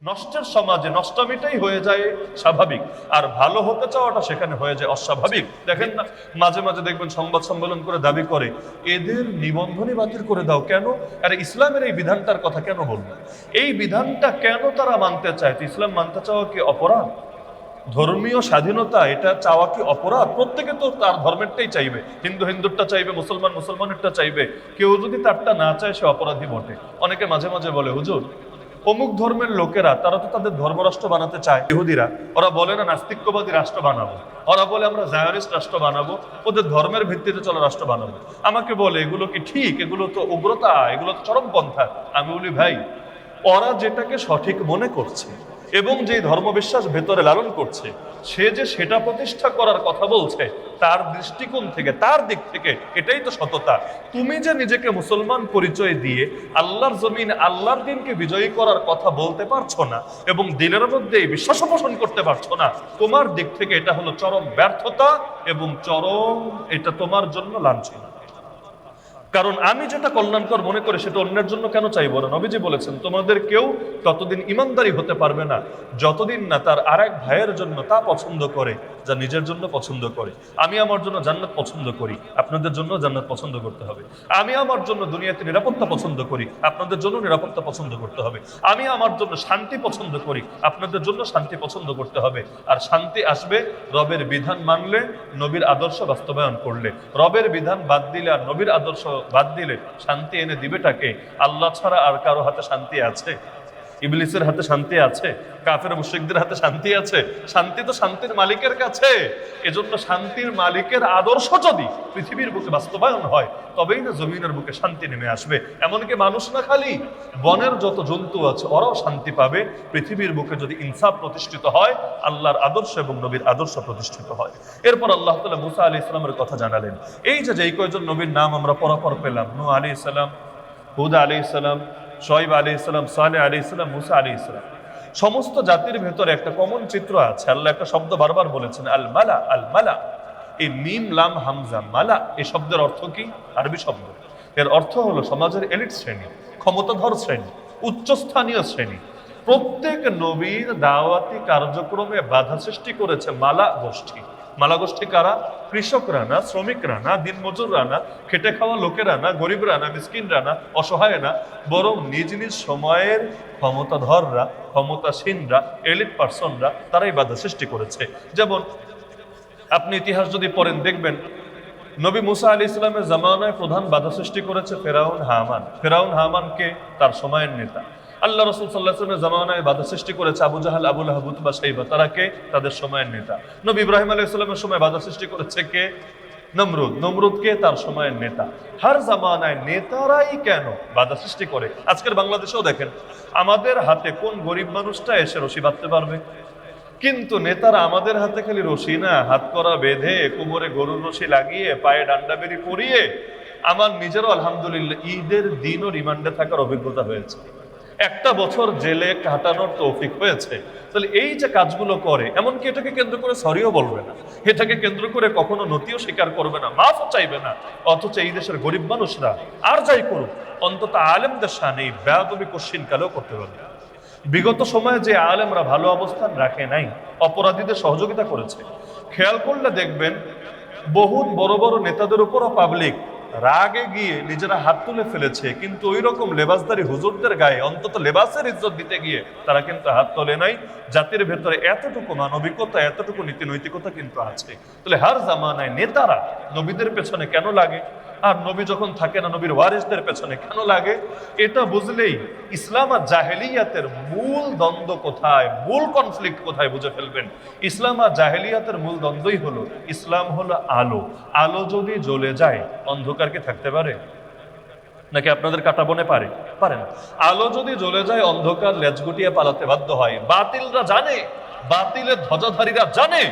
নষ্টের সমাজে নষ্টামিটাই হয়ে যায় স্বাভাবিক, আর ভালো হতে চাওয়াটা সেখানে হয়ে যায় অস্বাভাবিক। দেখেন না, মাঝে মাঝে দেখবেন সংবাদ সম্মেলন করে দাবি করে এদের নিবন্ধনই বাতিল করে দাও। কেন? আরে ইসলামের এই বিধানটার কথা কেন বলবো? এই বিধানটা কেন তারা মানতে চায়? তো ইসলাম মানতে চাওয়া কি অপরাধ? ধর্মীয় স্বাধীনতা এটা চাওয়া কি অপরাধ? প্রত্যেকে তো তার ধর্মেরটাই চাইবে, হিন্দু হিন্দুরটা চাইবে, মুসলমান মুসলমানেরটা চাইবে। কেউ যদি তারটা না চায় সে অপরাধী বটে। অনেকে মাঝে মাঝে বলে, হুজুর অমুক ধর্মের লোকেরা তারা তো তাদের ধর্মরাষ্ট্র বানাতে চায়, ইহুদিরা। ওরা বলে না নাস্তিক্যবাদী রাষ্ট্র বানাবো, ওরা বলে আমরা জায়নিস্ট রাষ্ট্র বানাবো, ওদের ধর্মের ভিত্তিতে চলা রাষ্ট্র বানাবো। আমাকে বলে এগুলো কি ঠিক? এগুলো তো উগ্রতা, এগুলো তো চরমপন্থা। আমি বলি ভাই, ওরা যেটাকে সঠিক মনে করছে এবং যে ধর্মবিশ্বাস ভেতরে লালন করছে, সে যে সেটা প্রতিষ্ঠা করার কথা বলছে, তার দৃষ্টিকোণ থেকে, তার দিক থেকে এটাই তো সততা। তুমি যে নিজেকে মুসলমান পরিচয় দিয়ে আল্লাহর জমিন, আল্লাহর দিনকে বিজয়ী করার কথা বলতে পারছো না এবং দিনের মধ্যে এই বিশ্বাস পোষণ করতে পারছো না, তোমার দিক থেকে এটা হলো চরম ব্যর্থতা এবং চরম, এটা তোমার জন্য লাঞ্ছনা। কারণ আমি যেটা কল্যাণকর মনে করি সেটা অন্যের জন্য কেন চাইবো না? নবীজি বলেছেন, তোমাদের কেউ ততদিন ইমানদারি হতে পারবে না যতদিন না তার আরেক ভাইয়ের জন্য তা পছন্দ করে যা নিজের জন্য পছন্দ করে। আমি আমার জন্য জান্নাত পছন্দ করি, আপনাদের জন্য জান্নাত পছন্দ করতে হবে। আমি আমার জন্য দুনিয়াতে নিরাপত্তা পছন্দ করি, আপনাদের জন্য নিরাপত্তা পছন্দ করতে হবে। আমি আমার জন্য শান্তি পছন্দ করি, আপনাদের জন্য শান্তি পছন্দ করতে হবে। আর শান্তি আসবে রবের বিধান মানলে, নবীর আদর্শ বাস্তবায়ন করলে। রবের বিধান বাদ দিলে আর নবীর আদর্শ বাদ দিলে শান্তি এনে দিবেটাকে? আল্লাহ ছাড়া আর কারো হাতে শান্তি আছে? ইবলিসের হাতে শান্তি আছে? কাফের মুশরিকদের হাতে শান্তি আছে? শান্তি তো শান্তির মালিকের কাছে। এজন্য শান্তির মালিকের আদর্শ যদি পৃথিবীর বুকে বাস্তবায়ন হয়, তবেই না জমিনের বুকে শান্তি নেমে আসবে। এমনকি মানুষ না, খালি বনের যত জন্তু আছে ওরাও শান্তি পাবে পৃথিবীর বুকে যদি ইনসাফ প্রতিষ্ঠিত হয়, আল্লাহর আদর্শ এবং নবীর আদর্শ প্রতিষ্ঠিত হয়। এরপর আল্লাহ তাআলা মুসা আলাইহিস সালামের কথা জানালেন। এই যে যেই কয়জন নবীর নাম আমরা পরপর পেলাম, নূহ আলাইহিস সালাম, হুদ আলাইহিস সালাম, শুআয়ব আলাইহিস সালাম, সালেহ আলাইহিস সালাম, মুসা আলাইহিস সালাম, সমস্ত জাতির ভেতরে একটা কমন চিত্র আছে। আল্লাহ একটা শব্দ বারবার বলেছেন, আল মালা, আল মালা। এই মিম লাম হামজা মালা, এই শব্দের অর্থ কি? আরবি শব্দ। এর অর্থ হলো সমাজের এলিট শ্রেণী, ক্ষমতাধর শ্রেণী, উচ্চস্থানীয় শ্রেণী। প্রত্যেক নবীর দাওয়াতি কার্যক্রমে বাধা সৃষ্টি করেছে মালা গোষ্ঠী। মালা গোষ্ঠী কারা? কৃষকরা না, শ্রমিকরা না, দিনমজুররা না, খেটে খাওয়া লোকেরা না, গরিবরা না, মিসকিনরা না, অসহায় না, বরং নিজ নিজ সময়ের ক্ষমতাধররা, ক্ষমতাসীনরা, এলিট পার্সনরা, তারাই বাধা সৃষ্টি করেছে। যেমন আপনি ইতিহাস যদি পড়েন দেখবেন, নবী মুসা আলাইহিস সালামের জামানায় প্রধান বাধা সৃষ্টি করেছে ফেরাউন হামান। ফেরাউন হামানকে তার সময়ের নেতা। আল্লাহ রাসূল সাল্লাল্লাহু আলাইহি ওয়াসাল্লামের জামানায় বাধা সৃষ্টি করেছে আবু জাহাল, আবু লাহাব, উতবা, শাইবা। তারা কে? তাদের সময়ের নেতা। নবী ইব্রাহিম আলাইহিস সালামের সময় বাধা সৃষ্টি করেছে কে? নমরুদ। নমরুদকে তার সময়ের নেতা। হার জামানায় নেতারাই কেন বাধা সৃষ্টি করে? আজকের বাংলাদেশেও দেখেন, আমাদের হাতে কোন গরিব মানুষটা এসে রশি বাঁধতে পারবে? কিন্তু নেতারা আমাদের হাতে খালি রশি না, হাত করা বেঁধে, কোমরে গরুর রশি লাগিয়ে, পায়ে ডান্ডা বেরি পরিয়ে। আমার নিজেরও আলহামদুলিল্লাহ ঈদের দিনও রিমান্ডে থাকার অভিজ্ঞতা হয়েছে, একটা বছর জেলে কাটানোর তৌফিক হয়েছে। তাহলে এই যে কাজগুলো করে, এমনকি এটাকে কেন্দ্র করে সরিও বলবে না, এটাকে কেন্দ্র করে কখনো নতিও স্বীকার করবে না, মাফও চাইবে না। অথচ এই দেশের গরিব মানুষরা আর যাই করুক, অন্তত আলেমদের শানে এই বেয়াদবি কোশ্চিন কালেও করতে পারবে। বিগত সময়ে যে আলেমরা ভালো অবস্থান রাখে নাই, অপরাধীদের সহযোগিতা করেছে, খেয়াল করলে দেখবেন বহুত বড় বড় নেতাদের উপরও পাবলিক রাগে গিয়ে নিজেরা হাত তুলে ফেলেছে, কিন্তু ওই রকম লেবাসদারি হুজুরদের গায়ে অন্তত লেবাসের ইজ্জত দিতে গিয়ে তারা কিন্তু হাত তোলে নাই। জাতির ভেতরে এতটুকু মানবিকতা, এতটুকু নীতি নৈতিকতা কিন্তু আছে। তাহলে হার জামানায় নেতারা নবীদের পেছনে কেন লাগে, আর নবী যখন থাকে না নবীর ওয়ারিসদের পেছনে কেন লাগে? এটা বুঝলেই ইসলাম আর জাহেলিয়াতের মূল দ্বন্দ্ব কোথায়, মূল কনফ্লিক্ট কোথায় বুঝে ফেলবেন। ইসলাম আর জাহেলিয়াতের মূল দ্বন্দ্বই হলো, ইসলাম হলো আলো। আলো যদি জ্বলে যায়, অন্ধকার কি থাকতে পারে? নাকি আপনাদের কাটা বনে পারে? পারে না। আলো যদি জ্বলে যায়, অন্ধকার লেজ গুটিয়ে পালাতে বাধ্য হয়। বাতিলরা জানে, বাতিলের ধ্বজাধারীরা জানে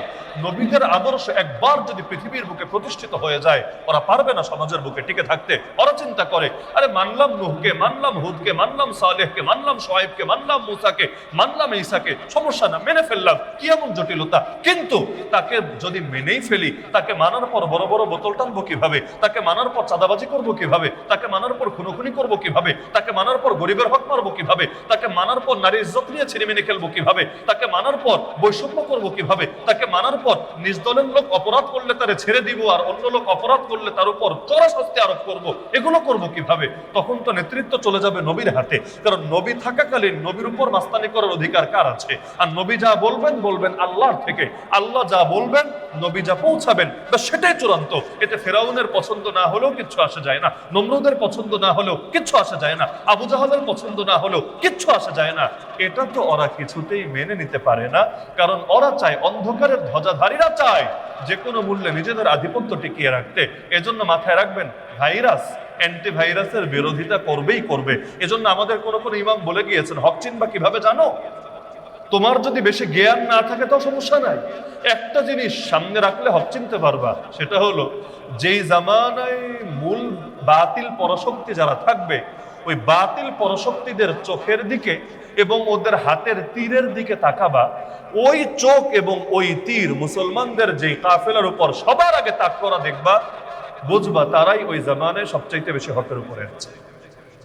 নবীদের আদর্শ একবার যদি পৃথিবীর বুকে প্রতিষ্ঠিত হয়ে যায়, ওরা পারবে না সমাজের বুকে টিকে থাকতে। ওরা চিন্তা করে, আরে মানলাম নূহকে, মানলাম হুদকে, মানলাম সালেহকে, মানলাম শোয়েবকে, মানলাম মুসাকে, মানলাম ঈসাকে, সমস্যা না, মেনে ফেললাম, কি এমন জটিলতা? কিন্তু তাকে যদি মেনেই ফেলি, তাকে মানার পর বড় বড় বোতল টানবো কিভাবে? তাকে মানার পর চাঁদাবাজি করবো কিভাবে? তাকে মানার পর খুনোখুনি করবো কিভাবে? তাকে মানার পর গরিবের হক মারবো কিভাবে? তাকে মানার পর নারী ইজ্জত নিয়ে ছিনিমিনি খেলবো কিভাবে? তাকে মানার পর বৈষম্য করবো কিভাবে? তাকে মানার পর নিজ দলের লোক অপরাধ করলে তারে ছেড়ে দিব, আর অন্য লোক অপরাধ করলে তার উপর চড়া শাস্তি আরোপ করবো, এগুলো করবো কিভাবে? তখন তো নেতৃত্ব চলে যাবে নবীর হাতে। কারণ নবী থাকাকালীন নবীর উপর মাস্তানি করার অধিকার কার আছে? আর নবী যা বলবেন বলবেন আল্লাহর থেকে, আল্লাহ যা বলবেন নবী যা পৌঁছাবেন সেটাই চূড়ান্ত। এতে ফেরাউনের পছন্দ না হলেও কিচ্ছু আসে যায় না, নমরুদের পছন্দ না হলেও কিচ্ছু আসে যায় না, আবু জাহালের পছন্দ না হলেও কিচ্ছু আসে যায় না। এটা তো ওরা কিছুতেই মেনে নিতে পারে না। কারণ ওরা চায়, অন্ধকারের ধ্বজাধারীরা চায় যে কোনো মূল্যে নিজেদের আধিপত্য টিকিয়ে রাখতে। এজন্য মাথায় রাখবেন, ভাইরাস অ্যান্টিভাইরাসের বিরোধিতা করবেই করবে। এজন্য আমাদের কোন কোন ইমাম বলে গিয়েছেন, হক চিনবা কিভাবে জানো? তোমার যদি বেশি জ্ঞান না থাকে তো সমস্যা নাই, একটা জিনিস সামনে রাখলে হক চিনতে পারবা, সেটা হলো যেই জামানায় মূল বাতিল পরাশক্তি যারা থাকবে, ওই বাতিল পরাশক্তিদের চোখের দিকে এবং ওদের হাতের তীরের দিকে তাকাবা। ওই চোখ এবং ওই তীর মুসলমানদের যে কাফেলার উপর সবার আগে তাক করা দেখবা, বুঝবা তারাই ওই জামানায় সবচাইতে বেশি হকের উপরে আছে।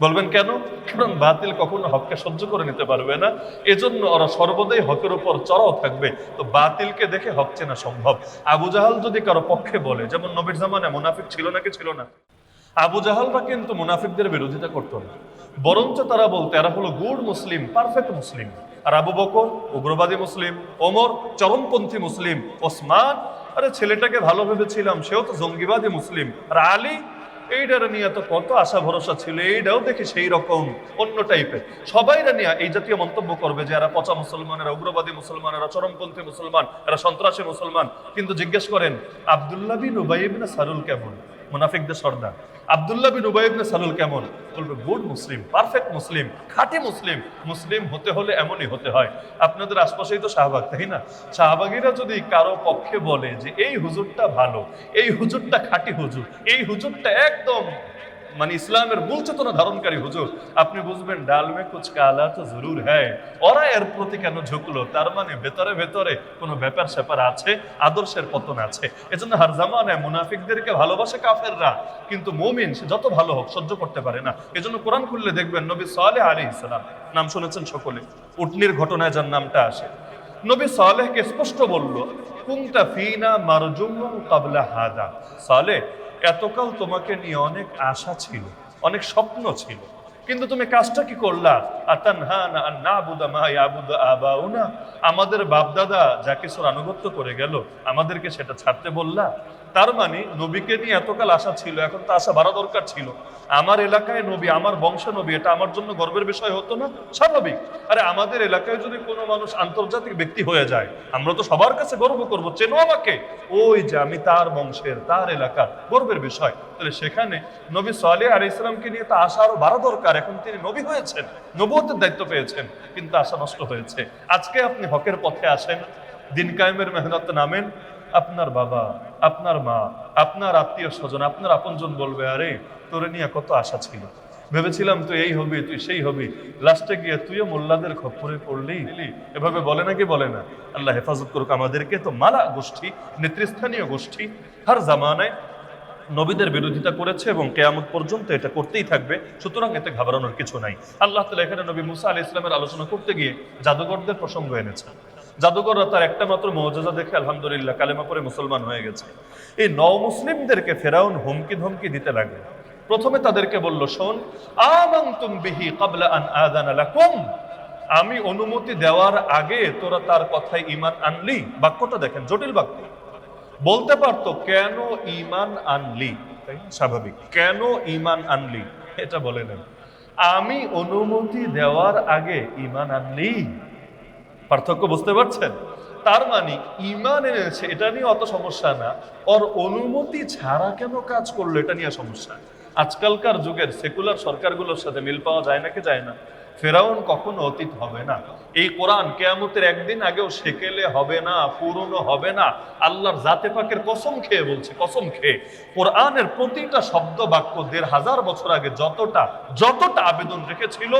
বলবেন কেন? কারণ বাতিল কখনো হককে সহ্য করে নিতে পারবে না, এজন্য ওরা সর্বদাই হকের উপর চড়াও থাকবে। তো বাতিলকে দেখে হক চেনা সম্ভব। আবু জাহাল যদি কারো পক্ষে বলে, যেমন নবীর জামানায় মুনাফিক ছিল নাকি ছিল না? আবু জাহালরা কিন্তু মুনাফিকদের বিরোধিতা করতো না, বরঞ্চ তারা বলতো এরা হলো গুড মুসলিম, পারফেক্ট মুসলিম। আর আবু বকর উগ্রবাদী মুসলিম, ওমর চরমপন্থী মুসলিম, ওসমান আরে ছেলেটাকে ভালো ভেবেছিলাম সেও তো জঙ্গিবাদী মুসলিম, আর আলী এইটার নিয়ে তো কত আশা ভরসা ছিল, এইটাও দেখি সেই রকম অন্য টাইপের। সবাই নিয়ে এই জাতীয় মন্তব্য করবে যে এরা পচা মুসলমান, এরা উগ্রবাদী মুসলমান, এরা চরমপন্থী মুসলমান, এরা সন্ত্রাসী মুসলমান। কিন্তু জিজ্ঞেস করেন আব্দুল্লাহ বিন উবাই ইবনে সালুল কেমন? মুনাফিকদের সর্দার আব্দুল্লাহ বিন উবাই ইবনে সালুল কেমন? বলবে গুড মুসলিম, পারফেক্ট মুসলিম, খাঁটি মুসলিম। মুসলিম হতে হলে এমনই হতে হয়। আপনাদের আশপাশেই তো শাহবাগ, তাই না? শাহবাগীরা যদি কারো পক্ষে বলে যে এই হুজুরটা ভালো, এই হুজুরটা খাঁটি হুজুর, এই হুজুরটা একদম মানে ইসলামের মূল চেতনা ধারণকারী হুজুর, আপনি বুঝবেন ডাল মে কুছ কালা তো জরুর হ্যায়। ওরা এর প্রতি কেন ঝুঁকলো? তার মানে ভেতরে ভেতরে কোনো ব্যাপার স্যাপার আছে, আদর্শের পতন আছে। এজন্য হার জামানায় মুনাফিকদেরকে ভালোবাসে কাফেররা, কিন্তু মুমিন সে যত ভালো হোক সহ্য করতে পারে না। এজন্য কোরআন খুললে দেখবেন নবী সালেহ আলাইহিস সালাম, নাম শুনেছেন সকলে, উটনির ঘটনায় যার নামটা আসে, নবী সালেহকে স্পষ্ট বলল, কুনতা ফিনা মারজুমুন ক্বাবলা হাদা। সালেহ, এতকাল তোমাকে নিয়ে অনেক আশা ছিল, অনেক স্বপ্ন ছিল, কিন্তু তুমি কাজটা কি করলা? আতানহানা আন নাবুদা মা ইয়াবুদু আবাউনা, আমাদের বাপদাদা যা কিছুর আনুগত্য করে গেল আমাদেরকে সেটা ছাড়তে বললা। তার মানে নবীকে নিয়ে এতকাল আশা ছিল, এখন তো আশা বাড়া দরকার ছিল। আমার এলাকায় নবী, আমার বংশ নবী, এটা আমার জন্য গর্বের বিষয় হতো না? স্বাভাবিক। আরে আমাদের এলাকায় যদি কোনো মানুষ আন্তর্জাতিক ব্যক্তি হয়ে যায়, আমরা তো সবার কাছে গর্ব করবো, চেনো আমাকে, ওই যে আমি তার বংশের, তার এলাকার, গর্বের বিষয়। তাহলে সেখানে নবী সালেহ আলাইহিস সালামকে নিয়ে তো আশা আরো বাড়া দরকার। এখন তিনি নবী হয়েছেন, নবুয়তের দায়িত্ব পেয়েছেন, কিন্তু আশা নষ্ট হয়েছে। আজকে আপনি হকের পথে আসেন, দিন কায়েমের মেহনত নামেন, আপনার বাবা, আপনার মা, আপনার আত্মীয় স্বজন, আপনার আপনজন বলবে আরে তোরে নিয়ে কত আশা ছিল, ভেবেছিলাম তুই এই হবি, তুই সেই হবি, লাস্টে গিয়ে তুইও মোল্লাদের খপ্পরে পড়লি। এভাবে বলে নাকি বলে না? আল্লাহ হেফাজত করুক আমাদেরকে। তো মালা গোষ্ঠী, নেতৃস্থানীয় গোষ্ঠী হার জামানায় নবীদের বিরোধিতা করেছে এবং কিয়ামত পর্যন্ত এটা করতেই থাকবে। সুতরাং এতে ঘাবড়ানোর কিছু নাই। আল্লাহ তাআলা এখানে নবী মুসা আলাইহিস সালামের আলোচনা করতে গিয়ে জাদুঘরদের প্রসঙ্গ এনেছেন। জাদুঘররা তার একটা মাত্র মুজিজা দেখে আলহামদুলিল্লাহ কালেমা পড়ে মুসলমান হয়ে গেছে। এই নও মুসলিমদেরকে ফেরাউন হুমকি ধমকি দিতে লাগলো। প্রথমে তাদেরকে বলল, শোন, আমানতুম বিহি ক্বাবলা আন আযানা লাকুম, আমি অনুমতি দেওয়ার আগে তোরা তার কথায় ঈমান আনলি। বাক্যটা দেখেন, জটিল বাক্য। বলতে পারতো কেন ঈমান আনলি, তাই স্বাভাবিক, কেন ঈমান আনলি এটা বলে নেন। আমি অনুমতি দেওয়ার আগে ঈমান আনলি, পার্থক্য বুঝতে পারছেন? তার মানে ঈমান এনেছে, এটা নিয়ে অত সমস্যা না, ওর অনুমতি ছাড়া কেন কাজ করলো এটা নিয়ে সমস্যা। আজকালকার যুগের সেকুলার সরকারগুলোর সাথে মিল পাওয়া যায় নাকি যায় না? ফেরাউন কখনো অতীত হবে না। এই কোরআন কিয়ামতের একদিন আগেও সেকেলে হবে না, পুরনো হবে না। আল্লাহর জাতে পাকের কসম খেয়ে বলছে, কসম খেয়ে, কোরআনের প্রতিটা শব্দ বাক্য ১৫০০ বছর আগে যতটা আবেদন রেখেছিল,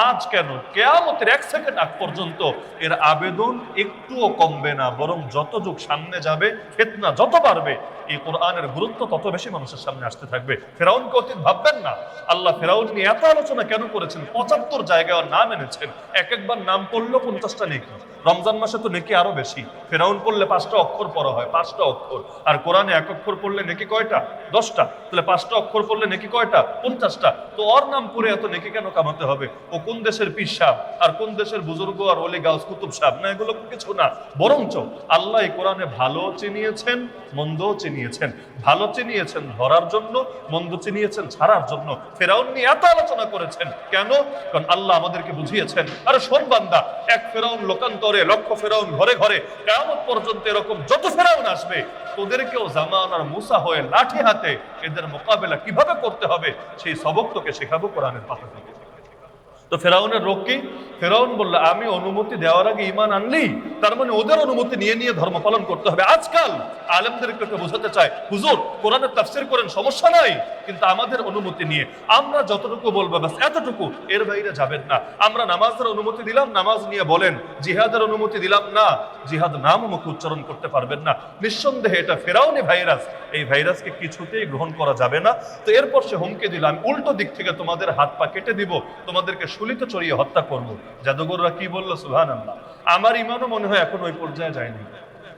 আজ কেন কিয়ামতের ১ সেকেন্ড আগ পর্যন্ত এর আবেদন একটুও কমবে না, বরং যত যুগ সামনে যাবে, ফিতনা যত বাড়বে, এই কোরআনের গুরুত্ব তত বেশি মানুষের সামনে আসতে থাকবে। ফেরাউনকে অতীত ভাববেন না। আল্লাহ ফেরাউন নিয়ে এত আলোচনা কেন করেছেন? ৭৫ জায়গায় নাম এনেছেন, এক একবার নাম পড়লো ৫০টা নেকি। রমজান মাসে তো নেকি আরো বেশি। ফেরাউন পড়লে ৫টা অক্ষর পড়া হয়, 5টা অক্ষর। আর কোরআনে ১ অক্ষর পড়লে নেকি কয়টা? 10টা। তাহলে 5টা অক্ষর পড়লে নেকি কয়টা? 50টা। তো ওর নাম পড়ে এত নেকি কেন কামাতে হবে? ও কোন দেশের পীর সাহেব, আর কোন দেশের বুজুর্গ আর ওলি গাউস কুতুব সাহেব না, এগুলো কিছু না। বরঞ্চ আল্লাহ এই কোরআনে ভালো চিনিয়েছেন, মন্দও চিনিয়েছেন। ভালো চিনিয়েছেন ধরার জন্য, মন্দ চিনিয়েছেন ছাড়ার জন্য। ফেরাউন নিয়ে এত আলোচনা করেছেন কেন? কারণ আল্লাহ আমাদেরকে বুঝিয়েছেন, আরে শোন বান্দা, এক ফেরাউন লোকান্তরে, লক্ষ ফেরাউন ঘরে ঘরে, কিয়ামত পর্যন্ত এরকম যত ফেরাউন আসবে, তোদেরকেও জামানার মুসা হয়ে লাঠি হাতে এদের মোকাবেলা কিভাবে করতে হবে সেই সবক তোকে শেখাবো কোরআনের পাতা থেকে। তো ফেরাউনের রোগ কি? ফেরাউন বলল, আমি অনুমতি দেওয়ার আগে ঈমান আনলি, তার মানে ওদের অনুমতি নিয়ে নিয়ে ধর্ম পালন করতে হবে। আজকাল আলেমদেরকে বোঝাতে চায়, হুজুর কোরআনের তাফসীর করেন, সমস্যা নাই, কিন্তু আমাদের অনুমতি নিয়ে আমরা যতটুকু বলবো ব্যাস এতটুকু, এর বাইরে যাবেন না। আমরা নামাজের অনুমতি দিলাম, নামাজ নিয়ে বলেন। জিহাদের অনুমতি দিলাম না, জিহাদ নাম মুখে উচ্চারণ করতে পারবেন না। নিঃসন্দেহে এটা ফেরাউনি ভাইরাস, এই ভাইরাসকে কিছুতেই গ্রহণ করা যাবে না। তো এরপর সে হুমকি দিল, আমি উল্টো দিক থেকে তোমাদের হাত পা কেটে দিব, তোমাদেরকে শুলিতে চড়িয়ে হত্যা করব। জাদুঘররা কি বললো? সুবহানাল্লাহ। আমার ইমানও মনে হয় এখন ওই পর্যায়ে যায়নি।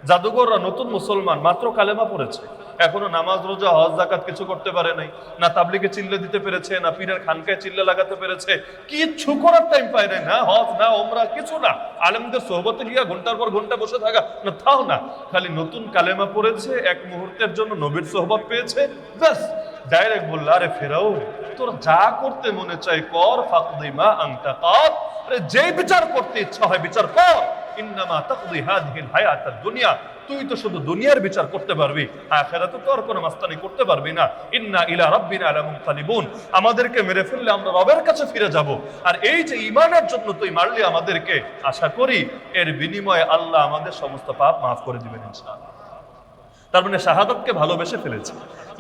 জাদুঘররা নতুন মুসলমান, মাত্র কালেমা পড়েছে, এখনো নামাজ রোজা হজ যাকাত কিছু করতে পারে নাই, না তাবলিগে চিল্লে দিতে পেরেছে, না পীরের খানকায় চিল্লে লাগাতে পেরেছে, কিচ্ছু করার টাইম পায় নাই, না হজ না ওমরা, কিছু না। আলেমদের সোহবতে গিয়া ঘন্টার পর ঘন্টা বসে থাকা না, তাও না। খালি নতুন কালেমা পড়েছে, এক মুহূর্তের জন্য নবীর সোহবত পেয়েছে, ব্যাস ডাইরেক্ট বলল, আরে ফেরাও, তোর যা করতে মনে চাই কর, ফাকদি মা আনতা কাদ, আরে যে বিচার করতে ইচ্ছা হয় বিচার কর, ইন্নামা তাকদি হাদিহিল হায়াতাদ দুনিয়া, তুই তো শুধু দুনিয়ার বিচার করতে পারবি, আখিরাতে তো আর কোনো মাস্তানি করতে পারবি না। ইন্না ইলা রাব্বিনা লামুনকালিবুন, আমাদেরকে মেরে ফেললে আমরা রবের কাছে ফিরে যাব। আর এই যে ঈমানের জন্য তুই মারলি আমাদেরকে, আশা করি এর বিনিময়ে আল্লাহ আমাদের সমস্ত পাপ মাফ করে দিবেন ইনশাআল্লাহ। তার মানে শাহাদাতকে ভালোবেসে ফেলেছে।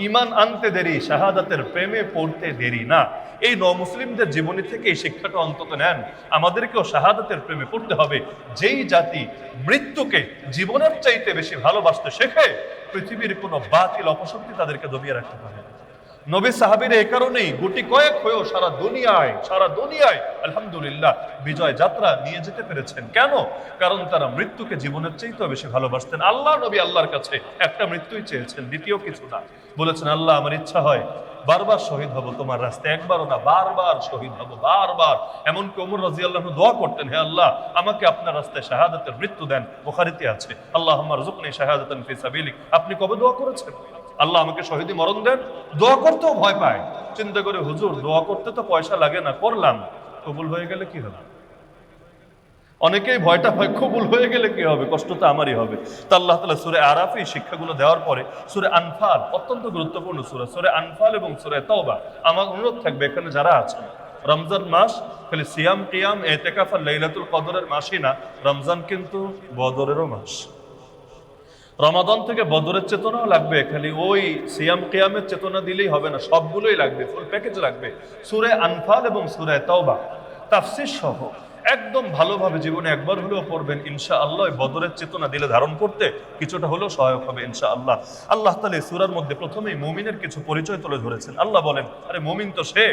ঈমান আনতে দেরি, শাহাদাতের প্রেমে পড়তে দেরি না। এই নমুসলিমদের জীবনী থেকে এই শিক্ষাটা অন্তত নেন, আমাদেরকেও শাহাদাতের প্রেমে পড়তে হবে। যেই জাতি মৃত্যুকে জীবনের চাইতে বেশি ভালোবাসতে শেখে, পৃথিবীর কোনো বাতিল অপশক্তি তাদেরকে দবিয়ে রাখতে পারে। নবী সাহাবীরা এই কারণেই গুটি কয়েক হয়েও সারা দুনিয়ায় আলহামদুলিল্লাহ বিজয় যাত্রা নিয়ে যেতে পেরেছেন। কেন? কারণ তারা মৃত্যুকে জীবনের চাইতেও বেশি ভালোবাসতেন। আল্লাহ নবী আল্লাহর কাছে একটা মৃত্যুই চেয়েছেন, দ্বিতীয় কিছু না। বলেছেন, আল্লাহ আমার ইচ্ছা হয় বারবার শহীদ হব তোমার রাস্তায়, একবারও না, বারবার শহীদ হব, বারবার। এমনকি ওমর রাদিয়াল্লাহু আনহু দোয়া করতেন, হে আল্লাহ আমাকে আপনার রাস্তায় শাহাদাতের মৃত্যু দেন। বুখারীতে আছে, আল্লাহুম্মা রযুকনি শাহাদাতান ফি সাবিলিক। আপনি কবে দোয়া করেছেন, আল্লাহ আমাকে শহীদি মরণ দেন? দোয়া করতেও ভয় পায়, চিন্তা করে, হুজুর দোয়া করতে তো পয়সা লাগে না, করলাম, কবুল হয়ে গেলে কি হবে? অনেকেই ভয়টা হয়, কবুল হয়ে গেলে কি হবে, কষ্ট তো আমারই হবে। তো আল্লাহ তাআলা সূরা আরাফে শিক্ষাগুলো দেওয়ার পরে সূরা আনফাল, অত্যন্ত গুরুত্বপূর্ণ সূরা আনফাল এবং সূরা তাওবা, আমার অনুরোধ থাকবে এখানে যারা আছেন, রমজান মাস খালি সিয়াম কিয়াম ইতিকাফ আর লাইলাতুল কদরের মাসই না, রমজান কিন্তু বদরেরও মাস। রমাদান থেকে বদরের চেতনাও লাগবে, খালি ওই সিয়াম কিয়ামের চেতনা দিলেই হবে না, সবগুলোই লাগবে, ফুল প্যাকেজ লাগবে। সূরা আনফাল এবং সূরা তাওবা তাফসীর সহ একদম ভালোভাবে জীবনে একবার হলেও পড়বেন, ইনশাআল্লাহ বদরের চেতনা দিলে ধারণ করতে কিছুটা হলেও সহায়ক হবে ইনশাআল্লাহ। আল্লাহ তাআলা সূরার মধ্যে প্রথমেই মুমিনের কিছু পরিচয় তুলে ধরেছেন। আল্লাহ বলেন, আরে মুমিন তো সে,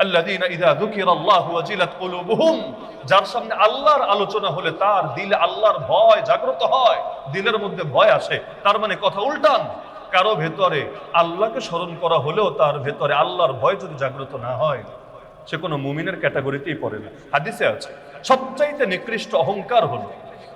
আল্লাযীনা ইযা যুকিরাল্লাহু ওয়াজিলাত কুলুবুহুম, যার সামনে আল্লাহর আলোচনা হলে তার দিলে আল্লাহর ভয় জাগ্রত হয়, দিলের মধ্যে ভয় আসে। তার মানে কথা উল্টান, কারো ভেতরে আল্লাহকে স্মরণ করা হলেও তার ভেতরে আল্লাহর ভয় যদি জাগ্রত না হয়, সে কোনো মুমিনের ক্যাটাগরিতেই পড়ে না। হাদিসে আছে, সবচাইতে নিকৃষ্ট অহংকার হলো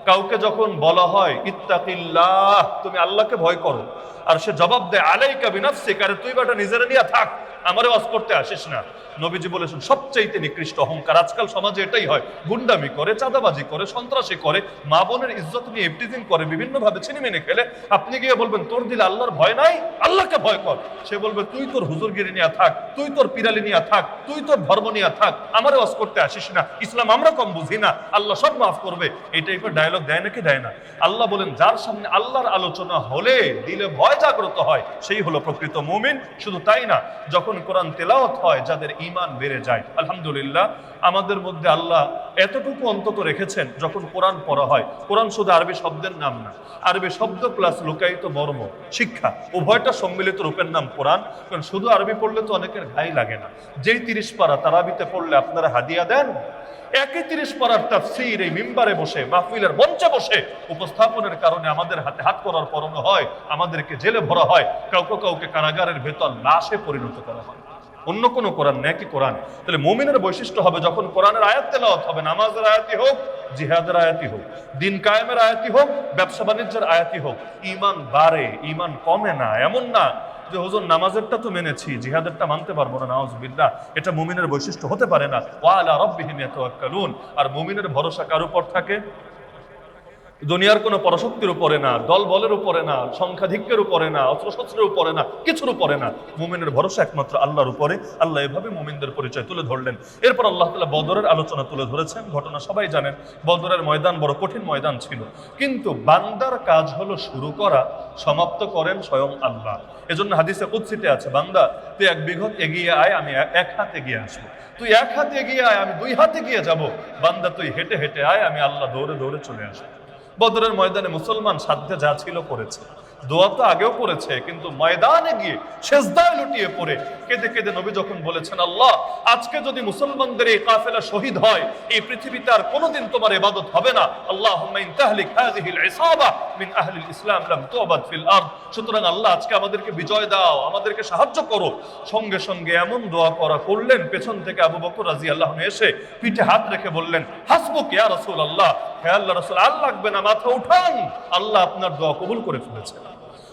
কাউকে যখন বলা হয় ইত্তাকিল্লাহ, তুমি আল্লাহকে ভয় করো, আর সে জবাব দেয় আলাইকা বিনাফসিক, আরে তুই বেটা নিজের নিয়ে থাক, আমারে ওয়াজ করতে আসিস না। নবীজি বলেছেন সবচাইতে নিকৃষ্ট অহংকার। আজকাল সমাজে এটাই হয়, গুন্ডামি করে, চাঁদাবাজি করে, সন্ত্রাসী করে, মা বোনের ইজ্জত নিয়ে ইফটিজিং করে, বিভিন্ন ভাবে ছিনিমিনি খেলে। আপনি গিয়ে বলবেন তোর দিলে আল্লাহর ভয় নাই, আল্লাহকে ভয় কর। সে বলবে তুই তোর হুজুরগিরি নিয়ে থাক, তুই তোর পিরালি নিয়ে থাক, তুই তোর ধর্ম নিয়ে থাক, আমারে ওয়াজ করতে আসিস না, ইসলাম আমরা কম বুঝি না, আল্লাহ সব মাফ করবে। এই টাইপের ডায়লগ দেয় নাকি দেয় না? আল্লাহ বলেন যার সামনে আল্লাহর আলোচনা হলে দিলে ভয় জাগ্রত হয়, সেই হলো প্রকৃত মুমিন। শুধু তাই না, যখন কোরআন তেলাওয়াত হয় যাদের ঈমান বেড়ে যায়। আলহামদুলিল্লাহ, আমাদের মধ্যে আল্লাহ এতটুকু অন্তত রেখেছেন, যখন কোরআন পড়া হয়, কোরআন শুধু আরবি শব্দের নাম না, আরবি শব্দ প্লাস লুকায়িত মর্ম, শিক্ষা, উভয়টা সম্মিলিত রূপের নাম কোরআন। কারণ শুধু আরবি পড়লে তো অনেকের গায়ে লাগে না। যেই 30 পারা তারাবিতে পড়লে আপনারা হাদিয়া দেন, একই 30 পারার তাফসীর এই মিম্বারে বসে, মাহফিলের মঞ্চে বসে উপস্থাপনের কারণে আমাদের হাতে হাত করার পরনো হয়, আমাদেরকে জেলে ভরা হয়, কাউকে কাউকে কারাগারের ভেতর লাশে পরিণত করা হয়। অন্য কোনো কোরআন নাকি কোরআন। তাহলে মুমিনের বৈশিষ্ট্য হবে যখন কোরআনের আয়াত তেলাওয়াত হবে, নামাজের আয়াতই হোক, জিহাদের আয়াতই হোক, দিন কায়েমের আয়াতই হোক, ব্যবসা বাণিজ্যের আয়াতই হোক, ঈমান বাড়ে, ঈমান কমে না। এমন না যে হুজুর নামাজেরটা তো মেনেছি, জিহাদেরটা মানতে পারবো না, নাউজুবিল্লাহ। এটা মুমিনের বৈশিষ্ট্য হতে পারে না। ওয়া আলা রাব্বিহিম ইয়াতাওয়াক্কালুন। আর মুমিনের ভরসা কার উপর থাকে? দুনিয়ার কোনো পরাশক্তির উপরে না, দল বলের উপরে না, সংখ্যাধিক্যের উপরে না, অস্ত্রশস্ত্রের উপরে না, কিছুর উপরে না। মুমিনের ভরসা একমাত্র আল্লাহর উপরে। আল্লাহ এভাবে মুমিনদের পরিচয় তুলে ধরলেন। এরপর আল্লাহ তাআলা বদরের আলোচনা তুলে ধরেছেন। ঘটনা সবাই জানেন, বদরের ময়দান বড় কঠিন ময়দান ছিল, কিন্তু বান্দার কাজ হলো শুরু করা, সমাপ্ত করেন স্বয়ং আল্লাহ। এজন্য হাদিসে কুদসিতে আছে, বান্দা তুই 1 বিঘত এগিয়ে আয়, আমি 1 হাত এগিয়ে আসবো। তুই 1 হাত এগিয়ে আয়, আমি 2 হাত এগিয়ে যাব। বান্দা তুই হেঁটে হেঁটে আয়, আমি আল্লাহ দৌড়ে দৌড়ে চলে আসবো। বদরের ময়দানে মুসলমান সাধ্যে যা ছিল করেছে, দোয়া তো আগেও করেছে, কিন্তু ময়দানে গিয়ে সেজদায় লুটিয়ে পড়ে কেঁদে কেঁদে নবী যখন বলেছেন, আল্লাহ আজকে যদি মুসলমানদের এই কাফেলা শহীদ হয়, এই পৃথিবীতে আর কোনোদিন তোমার ইবাদত হবে না। আল্লাহুম্মা ইন তাহলিক হাযিহিল ইসাবা মিন আহলিল ইসলাম লাম তুবাদ ফিল আরদ। সুতরাং আল্লাহ আজকে আমাদেরকে বিজয় দাও, আমাদেরকে সাহায্য করো। সঙ্গে সঙ্গে এমন দোয়া করা করলেন, পেছন থেকে আবু বকর রাদিয়াল্লাহু আনহু এসে পিঠে হাত রেখে বললেন, হাসবুক ইয়া রাসূলুল্লাহ, হে আল্লাহর রাসূল, আর লাগবে না, মাথা উঠান, আল্লাহ আপনার দোয়া কবুল করে ফেলেছেন।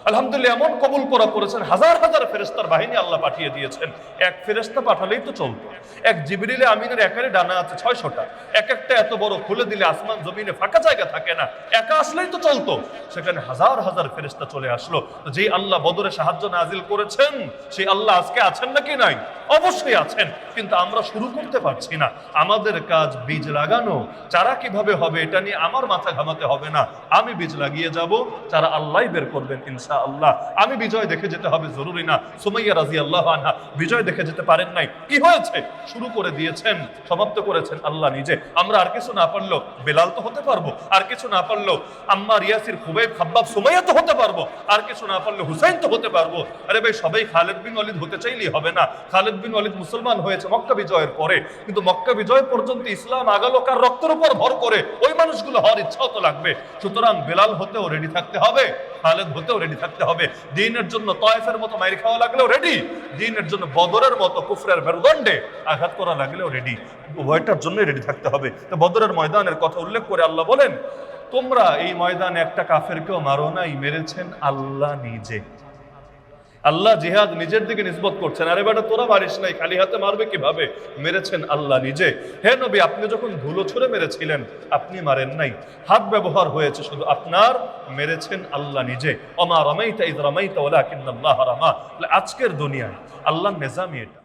আলহামদুলিল্লাহ, এমন কবুল করা করেছেন, হাজার হাজার ফেরেশতার বাহিনী আল্লাহ পাঠিয়ে দিয়েছেন। এক ফেরেশতা পাঠালেই তো চলতো। এক জিবরিলে আমিনের একারে ডানা আছে 600টা, এক একটা এত বড় খুলে দিলে আসমান জমিনে ফাঁকা জায়গা থাকে না, একা আসলেই তো চলতো। সেখানে হাজার হাজার ফেরেশতা চলে আসলো। যে আল্লাহ বদরে সাহায্য নাজিল করেছেন, সেই আল্লাহ আজকে আছেন নাকি নাই? অবশ্যই আছেন, কিন্তু আমরা শুরু করতে পারছি না। আমাদের কাজ বীজ লাগানো। চারা কিভাবে হবে এটা নিয়ে আমার মাথা ঘামাতে হবে না। আমি বীজ লাগিয়ে যাব, চারা আল্লাহই বের করবেন ইনশাআল্লাহ। আমি বিজয় দেখে যেতে হবে জরুরি না। সুমাইয়া রাদিয়াল্লাহু আনহা বিজয় দেখে যেতে পারেন নাই। কি হয়েছে? শুরু করে দিয়েছেন, সমাপ্ত করেছেন আল্লাহ নিজে। আমরা আর কিছু না পারলেও বেলাল তো হতে পারবো, আর কিছু না পারলেও আম্মার, ইয়াসির, খুবাইব, খাব্বাব, সুমাইয়া তো হতে পারবো, আর কিছু না পারলে হুসাইন তো হতে পারবো। আরে ভাই, সবাই খালিদ বিন ওয়ালিদ হতে চাইলেই হবে না। খালিদ বিন ওয়ালিদ মুসলমান হয়েছে মক্কা বিজয়ের পরে, কিন্তু মক্কা বিজয় পর্যন্ত ইসলাম আগালো কার রক্তের উপর ভর করে? ওই মানুষগুলো হওয়ার ইচ্ছাও তো লাগবে। সুতরাং বেলাল হতেও রেডি থাকতে হবে, খালেদ হতেও রেডি থাকতে হবে। দ্বীনের জন্য তয়েফের মতো মাইর খাওয়া লাগলেও রেডি, দ্বীনের জন্য বদরের মতো কুফরের মেরুদণ্ডে আঘাত করা লাগলেও রেডি। উভয়টার জন্যই রেডি থাকতে হবে। তো বদরের ময়দানের কথা উল্লেখ করে আল্লাহ বলেন, তোমরা এই ময়দানে একটা কাফেরকেও মারো নাই, মেরেছেন আল্লাহ নিজে। আল্লাহ জিহাদ নিজের দিকে নিসবত করছেন। আরে বেটা, তোরা মারিস নাই, খালি হাতে মারবে কিভাবে? মেরেছেন আল্লাহ নিজে। হে নবী, আপনি যখন ধুলো ছুঁড়ে মেরেছিলেন, আপনি মারেন নাই, হাত ব্যবহার হয়েছে শুধু আপনার, মেরেছেন আল্লাহ নিজে। ওমা রামাইতা ইয রামাইতা ওয়ালাকিন্নাল্লাহ রামা। আজকের দুনিয়ায় আল্লাহর নিজাম এটা।